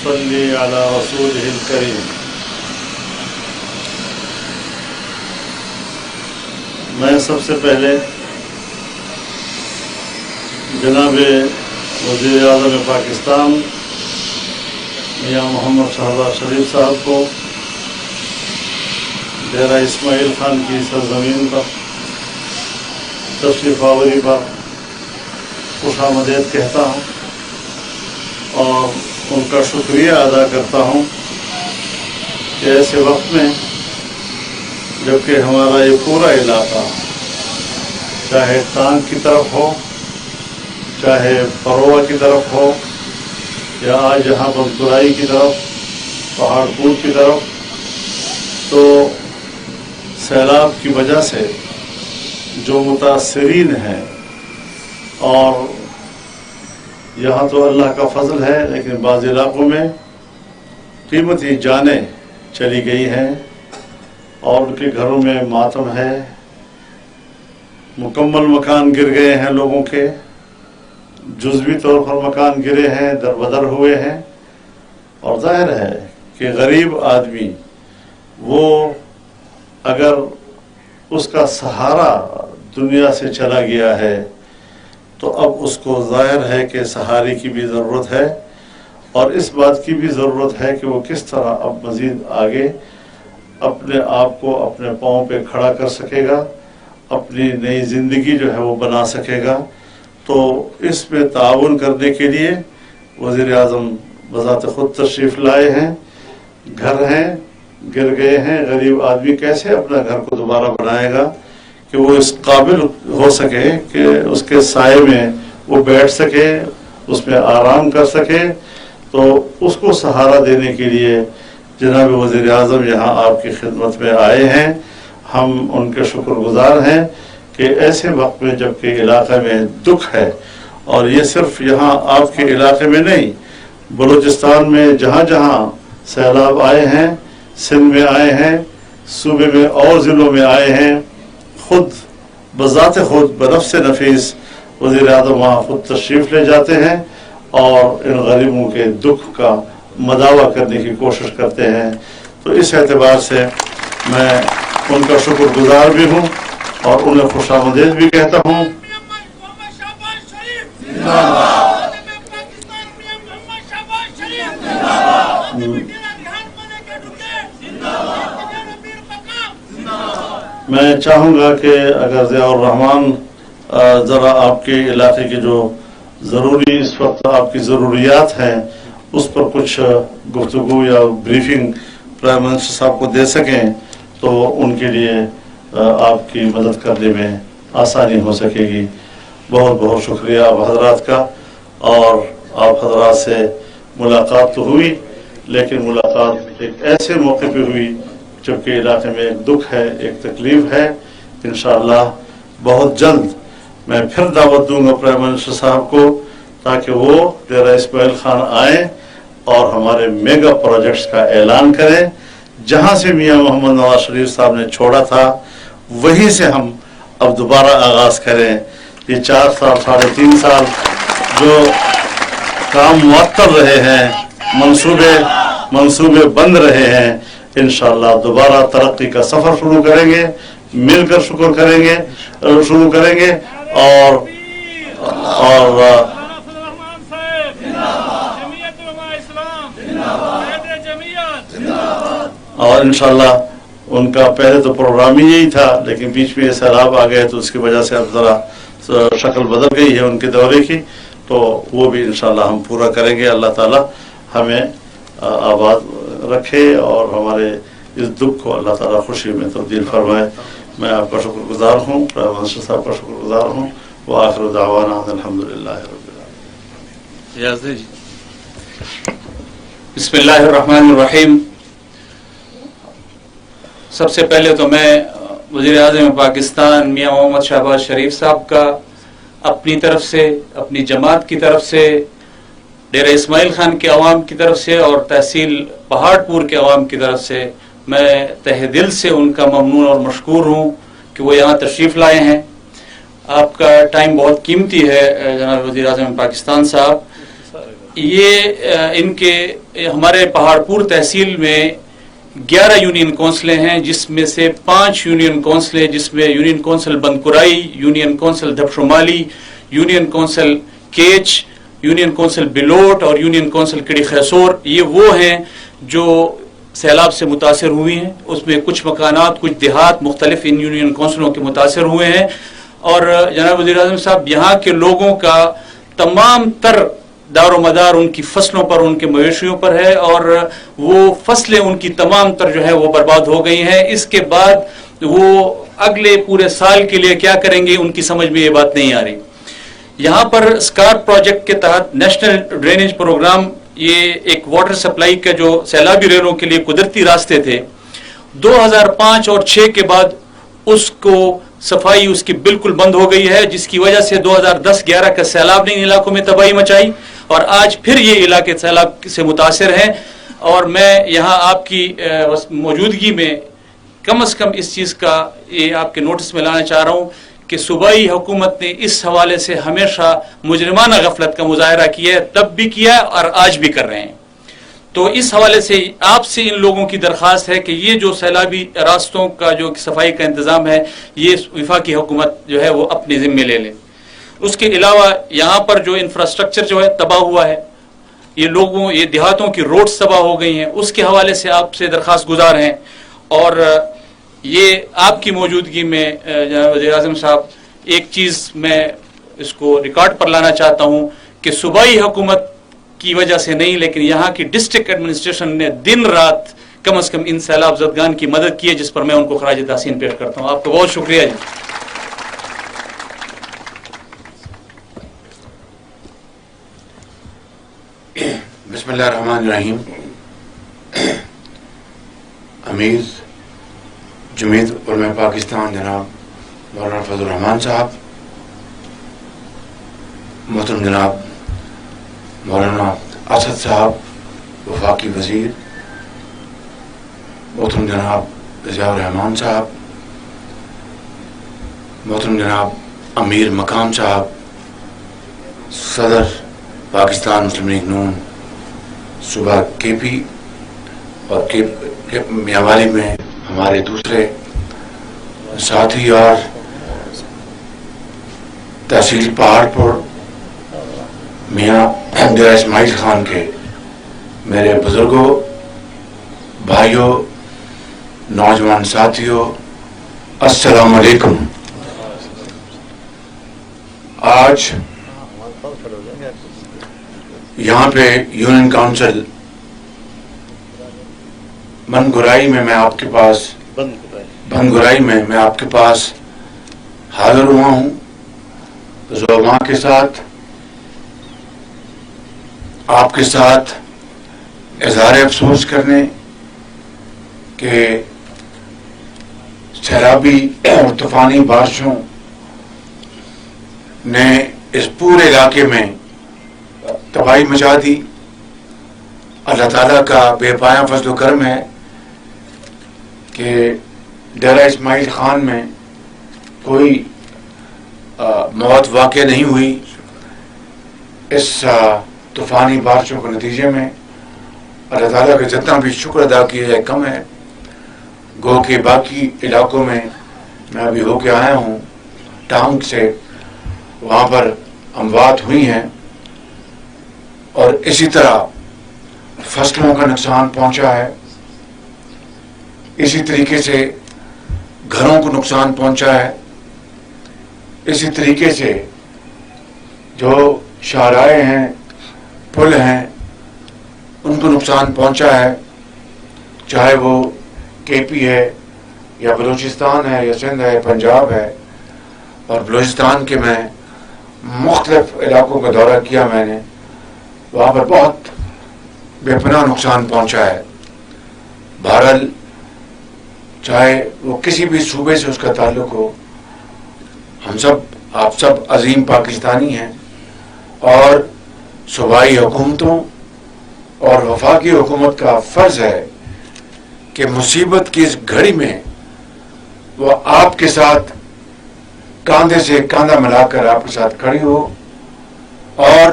ونصلي على رسوله الكريم. میں سب سے پہلے جناب وزیر اعظم پاکستان میاں محمد شہباز شریف صاحب کو ڈیرہ اسماعیل خان کی سرزمین پر تشریف آوری پر خوش آمدید کہتا ہوں اور ان کا شکریہ ادا کرتا ہوں کہ ایسے وقت میں جبکہ ہمارا یہ پورا علاقہ چاہے ٹانگ کی طرف ہو چاہے پروا کی طرف ہو یا آج یہاں بنکرائی کی طرف پہاڑ پور کی طرف، تو سیلاب کی وجہ سے جو متاثرین ہیں، اور یہاں تو اللہ کا فضل ہے لیکن بعض علاقوں میں قیمتی جانیں چلی گئی ہیں اور ان کے گھروں میں ماتم ہے، مکمل مکان گر گئے ہیں، لوگوں کے جزوی طور پر مکان گرے ہیں، دربدر ہوئے ہیں. اور ظاہر ہے کہ غریب آدمی وہ اگر اس کا سہارا دنیا سے چلا گیا ہے تو اب اس کو ظاہر ہے کہ سہارے کی بھی ضرورت ہے، اور اس بات کی بھی ضرورت ہے کہ وہ کس طرح اب مزید آگے اپنے آپ کو اپنے پاؤں پہ کھڑا کر سکے گا، اپنی نئی زندگی جو ہے وہ بنا سکے گا. تو اس میں تعاون کرنے کے لیے وزیر اعظم بذات خود تشریف لائے ہیں. گھر ہیں گر گئے ہیں، غریب آدمی کیسے اپنا گھر کو دوبارہ بنائے گا کہ وہ اس قابل ہو سکے کہ اس کے سائے میں وہ بیٹھ سکے، اس میں آرام کر سکے. تو اس کو سہارا دینے کے لیے جناب وزیر اعظم یہاں آپ کی خدمت میں آئے ہیں. ہم ان کے شکر گزار ہیں کہ ایسے وقت میں جبکہ علاقے میں دکھ ہے، اور یہ صرف یہاں آپ کے علاقے میں نہیں، بلوچستان میں جہاں جہاں سیلاب آئے ہیں، سندھ میں آئے ہیں، صوبے میں اور ضلعوں میں آئے ہیں، خود بذات خود بنفس نفیس وزیر اعظم وہاں خود تشریف لے جاتے ہیں اور ان غریبوں کے دکھ کا مداوع کرنے کی کوشش کرتے ہیں. تو اس اعتبار سے میں ان کا شکر گزار بھی ہوں اور انہیں خوش آمدید بھی کہتا ہوں. میں چاہوں گا کہ اگر ضیاء الرحمن ذرا آپ کے علاقے کی جو ضروری اس وقت آپ کی ضروریات ہیں اس پر کچھ گفتگو یا بریفنگ پرائم منسٹر صاحب کو دے سکیں تو ان کے لیے آپ کی مدد کرنے میں آسانی ہو سکے گی. بہت بہت شکریہ آپ حضرات کا. اور آپ حضرات سے ملاقات تو ہوئی لیکن ملاقات ایک ایسے موقع پہ ہوئی جبکہ علاقے میں ایک دکھ ہے، ایک تکلیف ہے. انشاءاللہ بہت جلد میں پھر دعوت دوں گا پرائم منسٹر صاحب کو تاکہ وہ ڈیرہ اسماعیل خان آئیں اور ہمارے میگا پروجیکٹس کا اعلان کریں. جہاں سے میاں محمد نواز شریف صاحب نے چھوڑا تھا وہیں سے ہم اب دوبارہ آغاز کریں. یہ 4 سال 3.5 سال جو کام معطل رہے ہیں، منصوبے بند رہے ہیں، انشاءاللہ دوبارہ ترقی کا سفر شروع کریں گے، مل کر شروع کریں گے اور انشاءاللہ ان کا پہلے تو پروگرام ہی یہی تھا لیکن بیچ میں یہ سیلاب آ گئے تو اس کی وجہ سے اب ذرا شکل بدل گئی ہے ان کے دورے کی. تو وہ بھی انشاءاللہ ہم پورا کریں گے. اللہ تعالی ہمیں آباد رکھے اور ہمارے اس دکھ کو اللہ تعالیٰ خوشی میں تبدیل فرمائے. میں آپ کا شکر گزار ہوں، پرائم منسٹر صاحب کا شکر گزار ہوں. وآخر دعوانا الحمدللہ رب العالمین. بسم اللہ الرحمن الرحیم. سب سے پہلے تو میں وزیر اعظم پاکستان میاں محمد شہباز شریف صاحب کا اپنی طرف سے، اپنی جماعت کی طرف سے، ڈیرہ اسماعیل خان کے عوام کی طرف سے اور تحصیل پہاڑ پور کے عوام کی طرف سے میں تہ دل سے ان کا ممنون اور مشکور ہوں کہ وہ یہاں تشریف لائے ہیں. آپ کا ٹائم بہت قیمتی ہے جناب وزیر اعظم پاکستان صاحب. یہ ان کے ہمارے پہاڑپور تحصیل میں 11 یونین کونسلیں ہیں، جس میں سے 5 یونین کونسلیں، جس میں یونین کونسل بندکرائی، یونین کونسل دھب شمالی، union council catch, union council bloat اور یونین کونسل کڑی خیسور، یہ وہ ہیں جو سیلاب سے متاثر ہوئی ہیں. اس میں کچھ مکانات، کچھ دیہات مختلف ان یونین کونسلوں کے متاثر ہوئے ہیں. اور جناب وزیر اعظم صاحب، یہاں کے لوگوں کا تمام تر دار و مدار ان کی فصلوں پر، ان کے مویشیوں پر ہے، اور وہ فصلیں ان کی تمام تر جو ہے وہ برباد ہو گئی ہیں. اس کے بعد وہ اگلے پورے سال کے لیے کیا کریں گے، ان کی سمجھ میں یہ بات نہیں آ رہی. یہاں پر اسکار پروجیکٹ کے تحت نیشنل ڈرینیج پروگرام، یہ ایک واٹر سپلائی کا جو سیلابی ریلوں کے لیے قدرتی راستے تھے، 2005 اور 6 کے بعد اس کو صفائی اس کی بالکل بند ہو گئی ہے، جس کی وجہ سے 2010-11 کا سیلاب نے ان علاقوں میں تباہی مچائی، اور آج پھر یہ علاقے سیلاب سے متاثر ہیں. اور میں یہاں آپ کی موجودگی میں کم از کم اس چیز کا یہ آپ کے نوٹس میں لانا چاہ رہا ہوں کہ صوبائی حکومت نے اس حوالے سے ہمیشہ مجرمانہ غفلت کا مظاہرہ کیا ہے، تب بھی کیا ہے اور آج بھی کر رہے ہیں. تو اس حوالے سے آپ سے ان لوگوں کی درخواست ہے کہ یہ جو سیلابی راستوں کا جو صفائی کا انتظام ہے، یہ وفاقی حکومت جو ہے وہ اپنے ذمے لے لے. اس کے علاوہ یہاں پر جو انفراسٹرکچر جو ہے تباہ ہوا ہے، یہ دیہاتوں کی روڈز تباہ ہو گئی ہیں، اس کے حوالے سے آپ سے درخواست گزار ہیں. اور یہ آپ کی موجودگی میں جناب وزیر اعظم صاحب، ایک چیز میں اس کو ریکارڈ پر لانا چاہتا ہوں کہ صوبائی حکومت کی وجہ سے نہیں، لیکن یہاں کی ڈسٹرکٹ ایڈمنسٹریشن نے دن رات کم از کم ان سیلاب زدگان کی مدد کی ہے، جس پر میں ان کو خراج تحسین پیش کرتا ہوں. آپ کو بہت شکریہ جی. بسم اللہ الرحمن الرحیم. امیر جمعیت علماء پاکستان جناب مولانا فضل الرحمان صاحب، محترم جناب مولانا اسد صاحب وفاقی وزیر، محترم جناب ضیاء الرحمان صاحب، محترم جناب امیر مقام صاحب، صدر پاکستان مسلم لیگ نون صوبہ کے پی، اور میاوالی میں ہمارے دوسرے ساتھی، اور تحصیل پہاڑپور میاں ڈیرہ اسماعیل خان کے میرے بزرگوں، بھائیوں، نوجوان ساتھیوں، السلام علیکم. آج یہاں پہ یونین کاؤنسل بندگرائی میں میں آپ کے پاس حاضر ہوا ہوں، زعماء کے ساتھ، آپ کے ساتھ اظہار افسوس کرنے کہ سیلابی اور طوفانی بارشوں نے اس پورے علاقے میں تباہی مچا دی. اللہ تعالیٰ کا بے پایاں فضل و کرم ہے کہ ڈیرہ اسماعیل خان میں کوئی موت واقع نہیں ہوئی. اس طوفانی بارشوں کے نتیجے میں اللہ تعالیٰ کا جتنا بھی شکر ادا کیا جائے کم ہے. گو کہ باقی علاقوں میں ابھی ہو کے آیا ہوں ٹانگ سے، وہاں پر اموات ہوئی ہیں، اور اسی طرح فصلوں کا نقصان پہنچا ہے، اسی طریقے سے گھروں کو نقصان پہنچا ہے، اسی طریقے سے جو شاہراہیں ہیں، پل ہیں، ان کو نقصان پہنچا ہے، چاہے وہ کے پی ہے یا بلوچستان ہے یا سندھ ہے، پنجاب ہے. اور بلوچستان کے میں مختلف علاقوں کا دورہ کیا میں نے، وہاں پر بہت بے پناہ نقصان پہنچا ہے. بہرحال چاہے وہ کسی بھی صوبے سے اس کا تعلق ہو، آپ سب عظیم پاکستانی ہیں، اور صوبائی حکومتوں اور وفاقی حکومت کا فرض ہے کہ مصیبت کی اس گھڑی میں وہ آپ کے ساتھ کاندھے سے کاندھا ملا کر آپ کے ساتھ کھڑی ہو، اور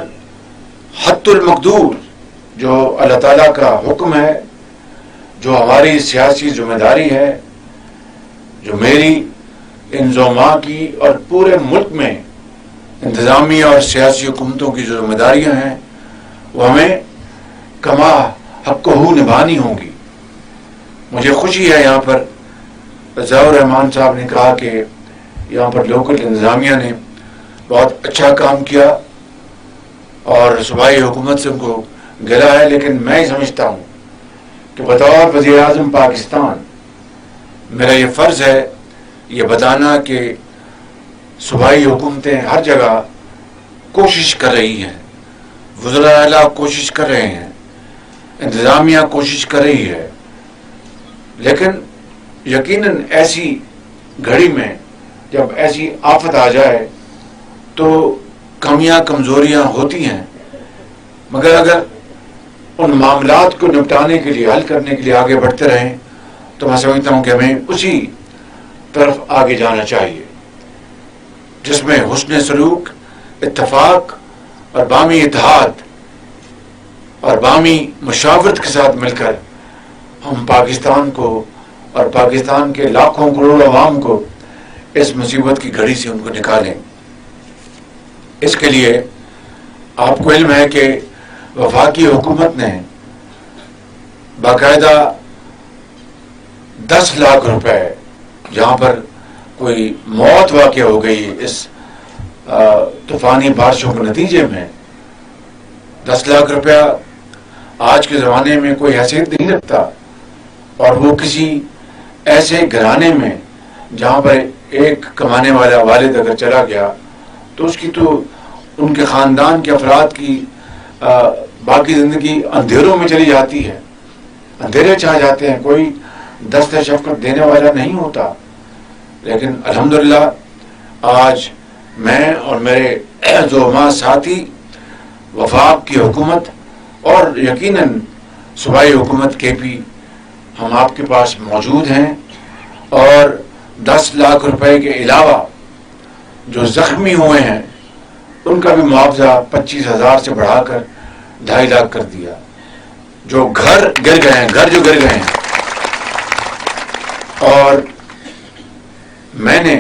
حت المقدور جو اللہ تعالیٰ کا حکم ہے، جو ہماری سیاسی ذمہ داری ہے، جو میری انضمام کی اور پورے ملک میں انتظامیہ اور سیاسی حکومتوں کی جو ذمہ داریاں ہیں وہ ہمیں کما حقہ نبھانی ہوں گی۔ مجھے خوشی ہے یہاں پر ضیاء الرحمان صاحب نے کہا کہ یہاں پر لوکل انتظامیہ نے بہت اچھا کام کیا اور صوبائی حکومت سے ان کو گلا ہے، لیکن میں سمجھتا ہوں کہ بطور وزیر اعظم پاکستان میرا یہ فرض ہے یہ بتانا کہ صوبائی حکومتیں ہر جگہ کوشش کر رہی ہیں، وزراء اعلیٰ کوشش کر رہے ہیں، انتظامیہ کوشش کر رہی ہے، لیکن یقیناً ایسی گھڑی میں جب ایسی آفت آ جائے تو کمیاں کمزوریاں ہوتی ہیں، مگر اگر ان معاملات کو نپٹانے کے لیے، حل کرنے کے لیے آگے بڑھتے رہیں تو میں سمجھتا ہوں کہ ہمیں اسی طرف آگے جانا چاہیے جس میں حسن سلوک، اتفاق اور باہمی اتحاد اور باہمی مشاورت کے ساتھ مل کر ہم پاکستان کو اور پاکستان کے لاکھوں کروڑ عوام کو اس مصیبت کی گھڑی سے ان کو نکالیں۔ اس کے لیے آپ کو علم ہے کہ وفاقی حکومت نے باقاعدہ 10 لاکھ روپے جہاں پر کوئی موت واقع ہو گئی اس طوفانی بارشوں کے نتیجے میں، 10 لاکھ روپیہ آج کے زمانے میں کوئی حیثیت نہیں رکھتا، اور وہ کسی ایسے گھرانے میں جہاں پر ایک کمانے والا والد اگر چلا گیا تو اس کی تو ان کے خاندان کے افراد کی باقی زندگی اندھیروں میں چلی جاتی ہے، اندھیرے چھا جاتے ہیں، کوئی دست شفقت دینے والا نہیں ہوتا۔ لیکن الحمدللہ آج میں اور میرے زعماء ساتھی، وفاق کی حکومت اور یقیناً صوبائی حکومت کے بھی ہم آپ کے پاس موجود ہیں، اور 10 لاکھ روپے کے علاوہ جو زخمی ہوئے ہیں ان کا بھی معاوضہ 25,000 سے بڑھا کر 2.5 لاکھ کر دیا۔ جو گھر گر گئے ہیں اور میں نے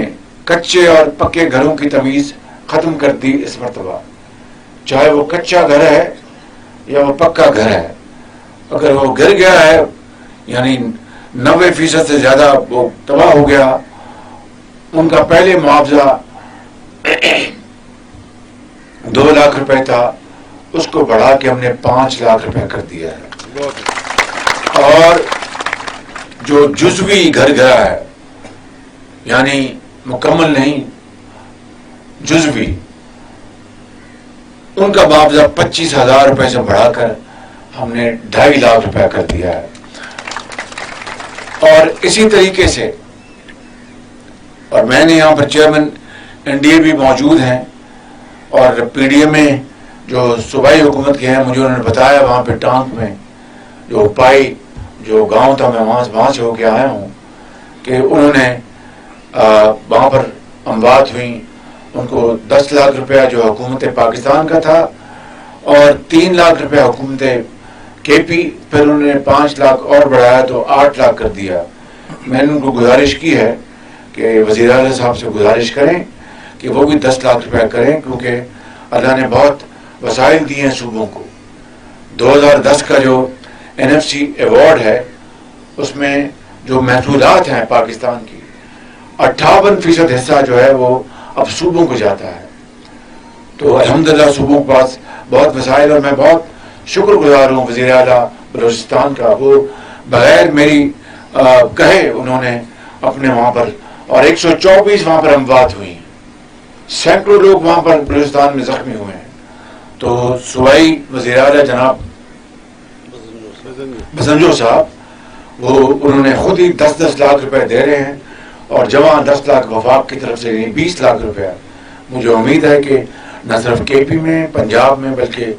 کچے اور پکے گھروں کی تمیز ختم کر دی اس مرتبہ، چاہے وہ کچا گھر ہے یا وہ پکا گھر ہے، اگر وہ گر گیا ہے یعنی 90% سے زیادہ وہ تباہ ہو گیا، ان کا پہلے معاوضہ 2 لاکھ روپے تھا، اس کو بڑھا کے ہم نے 5 لاکھ روپے کر دیا ہے۔ اور جو جزوی گھر گیا ہے یعنی مکمل نہیں، جزوی، ان کا معاوضہ 25,000 روپے سے بڑھا کر ہم نے 2.5 لاکھ روپے کر دیا ہے۔ اور اسی طریقے سے، اور میں نے یہاں پر چیئرمین NDA بھی موجود ہیں، اور PDA میں جو صوبائی حکومت کے ہیں مجھے انہوں نے بتایا وہاں پہ ٹانک میں جو پائی جو گاؤں تھا، میں وہاں سے ہو کے آیا ہوں، کہ انہوں نے وہاں پر اموات ہوئیں، ان کو 10 لاکھ روپیہ جو حکومت پاکستان کا تھا اور 3 لاکھ روپیہ حکومت KP، پھر انہوں نے 5 لاکھ اور بڑھایا تو 8 لاکھ کر دیا۔ میں نے ان کو گزارش کی ہے کہ وزیر اعلیٰ صاحب سے گزارش کریں کہ وہ بھی 10 لاکھ روپیہ کریں، کیونکہ اللہ نے بہت وسائل دیے ہیں صوبوں کو۔ 2010 کا جو NFC ایوارڈ ہے اس میں جو محصولات ہیں پاکستان کی 58% حصہ جو ہے وہ اب صوبوں کو جاتا ہے۔ تو الحمدللہ صوبوں کے پاس بہت وسائل، اور میں بہت شکر گزار ہوں وزیر اعلیٰ بلوچستان کا، وہ بغیر میری کہے انہوں نے اپنے وہاں پر، اور 124 وہاں پر اموات ہوئی ہیں، سینکڑوں لوگ وہاں پر بلوچستان میں زخمی ہوئے ہیں۔ تو صوبائی وزیر اعلیٰ جناب بزنجو صاحب وہ انہوں نے خود ہی 10 لاکھ روپے دے رہے ہیں، اور جمع 10 لاکھ وفاق کی طرف سے 20 لاکھ روپیہ۔ مجھے امید ہے کہ نہ صرف KP میں، پنجاب میں، بلکہ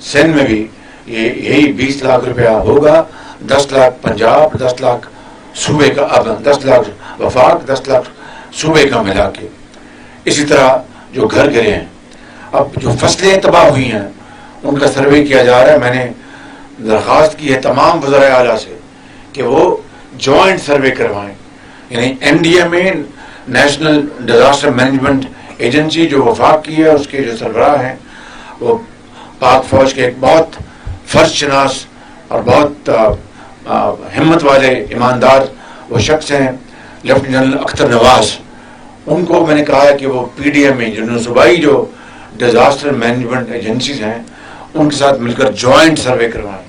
سندھ میں بھی یہی 20 لاکھ روپیہ ہوگا۔ 10 لاکھ پنجاب، 10 لاکھ صوبے کا، اب 10 لاکھ وفاق، 10 لاکھ صوبے کا ملا کے۔ اسی طرح جو گھر گرے ہیں، اب جو فصلیں تباہ ہوئی ہیں ان کا سروے کیا جا رہا ہے. میں نے درخواست کی ہے تمام وزرائے اعلیٰ سے کہ وہ جوائنٹ سروے کروائیں. یعنی NDA میں نیشنل ڈیزاسٹر مینجمنٹ ایجنسی جو وفاق کی ہے، اس کے جو سربراہ ہیں وہ پاک فوج کے ایک بہت فرض شناس اور بہت ہمت والے ایماندار وہ شخص ہیں، لیفٹیننٹ جنرل اختر نواز. ان کو میں نے کہا ہے کہ وہ PDMA جو صوبائی جو ڈیزاسٹر مینجمنٹ ایجنسیز ہیں ان کے ساتھ مل کر جوائنٹ سروے کروائیں.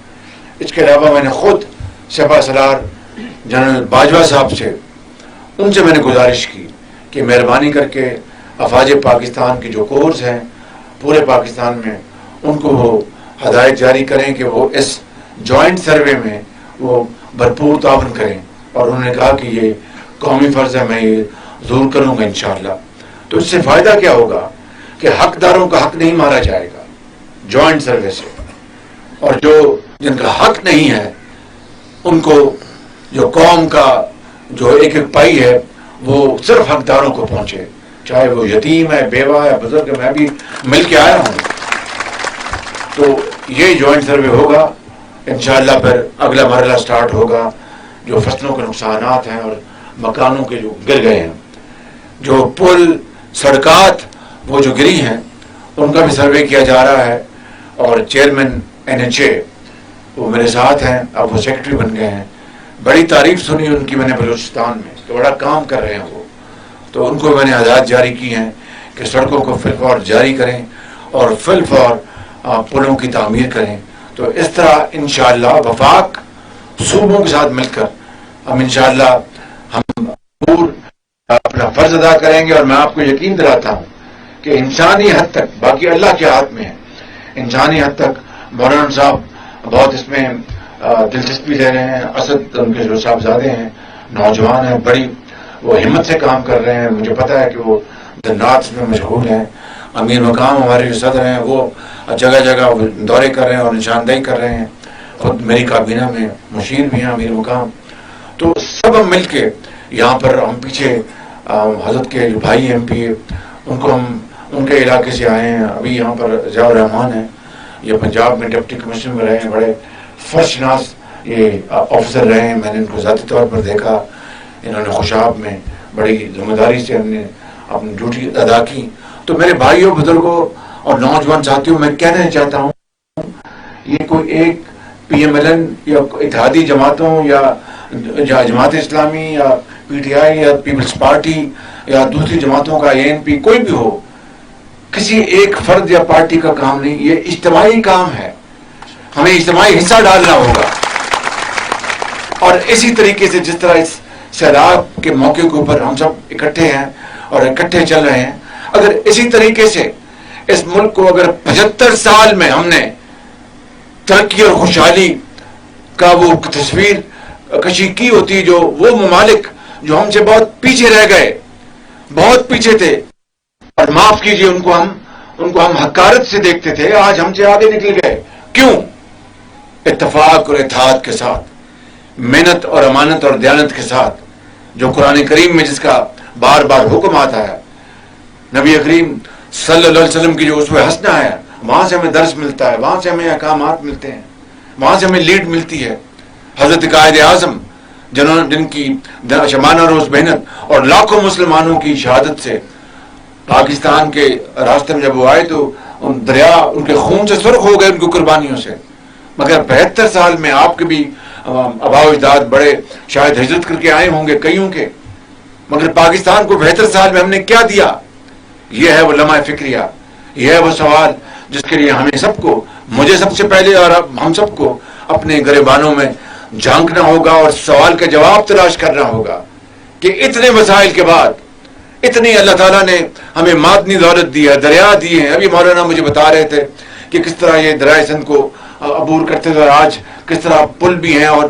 اس کے علاوہ میں نے خود سپہ سالار جنرل باجوہ صاحب سے ان سے میں نے گزارش کی کہ مہربانی کر کے افواج پاکستان کے جو کورس ہیں پورے پاکستان میں ان کو وہ ہدایت جاری کریں کہ وہ اس جوائنٹ سروے میں وہ بھرپور تعاون کریں. اور انہوں نے کہا کہ یہ قومی فرض ہے، میں یہ ضرور کروں گا انشاءاللہ. تو اس سے فائدہ کیا ہوگا کہ حقداروں کا حق نہیں مارا جائے گا جوائنٹ سروے سے، اور جو جن کا حق نہیں ہے ان کو جو قوم کا جو ایک ایک پائی ہے وہ صرف حقداروں کو پہنچے، چاہے وہ یتیم ہے، بیوہ ہے، بزرگ ہے. میں بھی مل کے آیا ہوں. تو یہ جوائنٹ سروے ہوگا انشاءاللہ. پھر اگلا مرحلہ سٹارٹ ہوگا جو فصلوں کے نقصانات ہیں اور مکانوں کے جو گر گئے ہیں، جو پل سڑکات وہ جو گری ہیں ان کا بھی سروے کیا جا رہا ہے. اور چیئرمین NHA وہ میرے ساتھ ہیں، اب وہ سیکرٹری بن گئے ہیں. بڑی تعریف سنی ان کی میں نے بلوچستان میں کہ بڑا کام کر رہے ہیں وہ. تو ان کو میں نے ہدایت جاری کی ہیں کہ سڑکوں کو فی الفور جاری کریں اور فی الفور پلوں کی تعمیر کریں. تو اس طرح انشاءاللہ وفاق صوبوں کے ساتھ مل کر ہم انشاءاللہ ہم اپنا فرض ادا کریں گے. اور میں آپ کو یقین دلاتا ہوں کہ انسانی حد تک، باقی اللہ کے ہاتھ میں ہے، انسانی حد تک مولانا صاحب بہت اس میں دلچسپی لے رہے ہیں. اسد ان کے جو صاحبزادے ہیں نوجوان ہیں، بڑی وہ ہمت سے کام کر رہے ہیں. مجھے پتا ہے کہ وہ دن رات میں مشغول ہیں. امیر مقام ہمارے جو صدر ہیں وہ جگہ جگہ دورے کر رہے ہیں اور نشاندہی کر رہے ہیں. خود میری کابینہ میں مشیر بھی ہیں امیر مقام. تو سب ہم مل کے یہاں پر ہم پیچھے حضرت کے جو بھائی MP ان کو ہم ان کے علاقے سے آئے ہیں. ابھی یہاں پر ضیاء الرحمان ہیں، یہ پنجاب میں ڈپٹی کمشنر میں رہے ہیں، بڑے فرض شناس یہ آفیسر رہے ہیں. میں نے ان کو ذاتی طور پر دیکھا، انہوں نے خوشاب میں بڑی ذمہ داری سے ہم نے اپنی ڈیوٹی ادا کی. تو میرے بھائیوں، بزرگوں اور نوجوان ساتھیوں، میں کہنا چاہتا ہوں یہ کوئی ایک PMLN یا اتحادی جماعتوں یا جماعت اسلامی یا PTI یا پیپلز پارٹی یا دوسری جماعتوں کا ANP کوئی بھی ہو، کسی ایک فرد یا پارٹی کا کام نہیں. یہ اجتماعی کام ہے، ہمیں اجتماعی حصہ ڈالنا ہوگا. اور اسی طریقے سے جس طرح اس سیلاب کے موقع کے اوپر ہم سب اکٹھے ہیں اور اکٹھے چل رہے ہیں، اگر اسی طریقے سے اس ملک کو اگر 75 سال میں ہم نے ترقی اور خوشحالی کا وہ تصویر کشی کی ہوتی، جو وہ ممالک جو ہم سے بہت پیچھے رہ گئے، بہت پیچھے تھے، اور معاف کیجئے ان کو ہم حقارت سے دیکھتے تھے، آج ہم سے آگے نکل گئے. کیوں؟ اتفاق اور اتحاد کے ساتھ، محنت اور امانت اور دیانت کے ساتھ، جو قرآن کریم میں جس کا بار بار حکم آتا ہے، نبی کریم صلی اللہ علیہ وسلم کی جو اسوہ حسنہ ہے، وہاں سے ہمیں درس ملتا ہے، وہاں سے ہمیں احکامات ملتے ہیں، وہاں سے ہمیں لیڈ ملتی ہے. حضرت قائد اعظم جن کی شمانہ روز محنت اور لاکھوں مسلمانوں کی شہادت سے پاکستان کے راستے میں جب وہ آئے تو دریا ان کے خون سے سرخ ہو گئے، ان کی قربانیوں سے. مگر 72 سال میں آپ کے بھی آباء و اجداد بڑے شاید ہجرت کر کے آئے ہوں گے کئیوں کے، مگر پاکستان کو 72 سال میں ہم نے کیا دیا؟ یہ ہے وہ لمحہ فکریہ، یہ ہے وہ سوال جس کے لیے ہمیں سب کو، مجھے سب سے پہلے اور ہم سب کو اپنے گریبانوں میں جھانکنا ہوگا اور سوال کا جواب تلاش کرنا ہوگا کہ اتنے مسائل کے بعد، اتنی اللہ تعالیٰ نے ہمیں معدنی دولت دی ہے، دریا دیے ہیں. ابھی مولانا مجھے بتا رہے تھے کہ کس طرح یہ دریائے سندھ کو عبور کرتے تھے، اور آج کس طرح پل بھی ہیں اور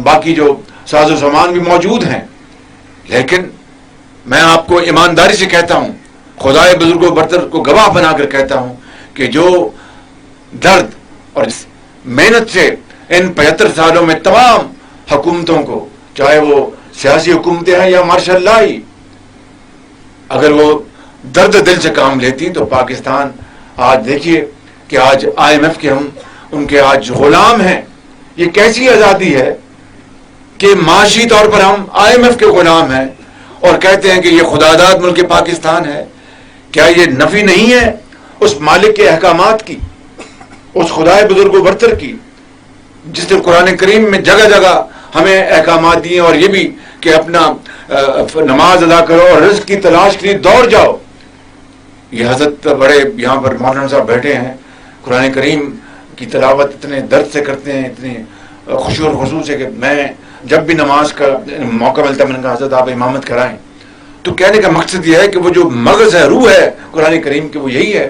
باقی جو ساز و سامان بھی موجود ہیں. لیکن میں آپ کو ایمانداری سے کہتا ہوں، خدائے بزرگ و برتر کو گواہ بنا کر کہتا ہوں کہ جو درد اور محنت سے ان 75 سالوں میں تمام حکومتوں کو، چاہے وہ سیاسی حکومتیں ہیں یا ماشاء اللہ ہی، اگر وہ درد دل سے کام لیتی تو پاکستان آج دیکھیے کہ آج IMF کے ہم ان کے آج غلام ہیں. یہ کیسی آزادی ہے کہ معاشی طور پر ہم IMF کے غلام ہیں اور کہتے ہیں کہ یہ خداداد ملک پاکستان ہے؟ کیا یہ نفی نہیں ہے اس مالک کے احکامات کی، اس خدائے بزرگ و برتر کی، جس نے قرآن کریم میں جگہ جگہ ہمیں احکامات دیے، اور یہ بھی کہ اپنا نماز ادا کرو اور رزق کی تلاش کے لیے دوڑ جاؤ. یہ حضرت بڑے یہاں پر مولانا صاحب بیٹھے ہیں، قرآن کریم کی تلاوت اتنے درد سے کرتے ہیں، اتنے خوشی اور خصوص ہے کہ میں جب بھی نماز کا موقع ملتا ہے میں نے کہا حضرت آپ امامت کرائیں. تو کہنے کا مقصد یہ ہے کہ وہ جو مغز ہے، روح ہے قرآن کریم کی، وہ یہی ہے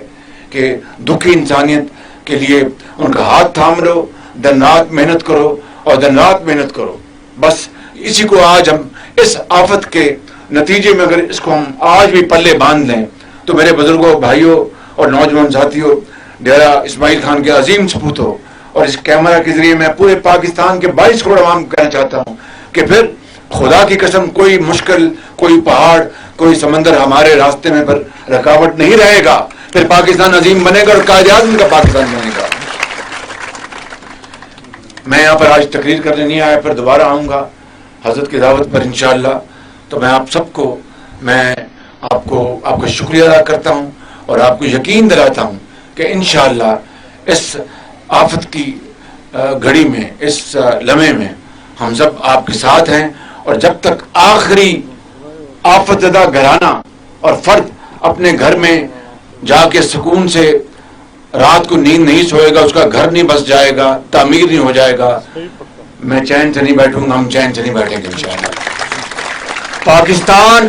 کہ دکھی انسانیت کے لیے ان کا ہاتھ تھام لو، دن رات محنت کرو اور دن رات محنت کرو. بس اسی کو آج ہم اس آفت کے نتیجے میں اگر اس کو ہم آج بھی پلے باندھ لیں تو میرے بزرگوں، بھائیوں اور نوجوان ساتھیوں، ڈیرہ اسماعیل خان کے عظیم سپوتوں، اور اس کیمرہ کے ذریعے میں پورے پاکستان کے 22 کروڑ عوام کو کہنا چاہتا ہوں کہ پھر خدا کی قسم کوئی مشکل، کوئی پہاڑ، کوئی سمندر ہمارے راستے میں پر رکاوٹ نہیں رہے گا. پھر پاکستان عظیم بنے گا اور قائد اعظم کا پاکستان بنے گا. میں یہاں پر آج تقریر کرنے نہیں آیا، پھر دوبارہ آؤں گا حضرت کی دعوت پر انشاءاللہ. تو میں آپ سب کو، میں آپ کا شکریہ ادا کرتا ہوں اور آپ کو یقین دلاتا ہوں کہ انشاءاللہ اس آفت کی گھڑی میں، اس لمحے میں ہم سب آپ کے ساتھ ہیں. اور جب تک آخری آفت زدہ گھرانہ اور فرد اپنے گھر میں جا کے سکون سے رات کو نیند نہیں سوئے گا، اس کا گھر نہیں بس جائے گا، تعمیر نہیں ہو جائے گا، میں چین سے نہیں بیٹھوں گا، ہم چین سے نہیں بیٹھیں گے انشاءاللہ. پاکستان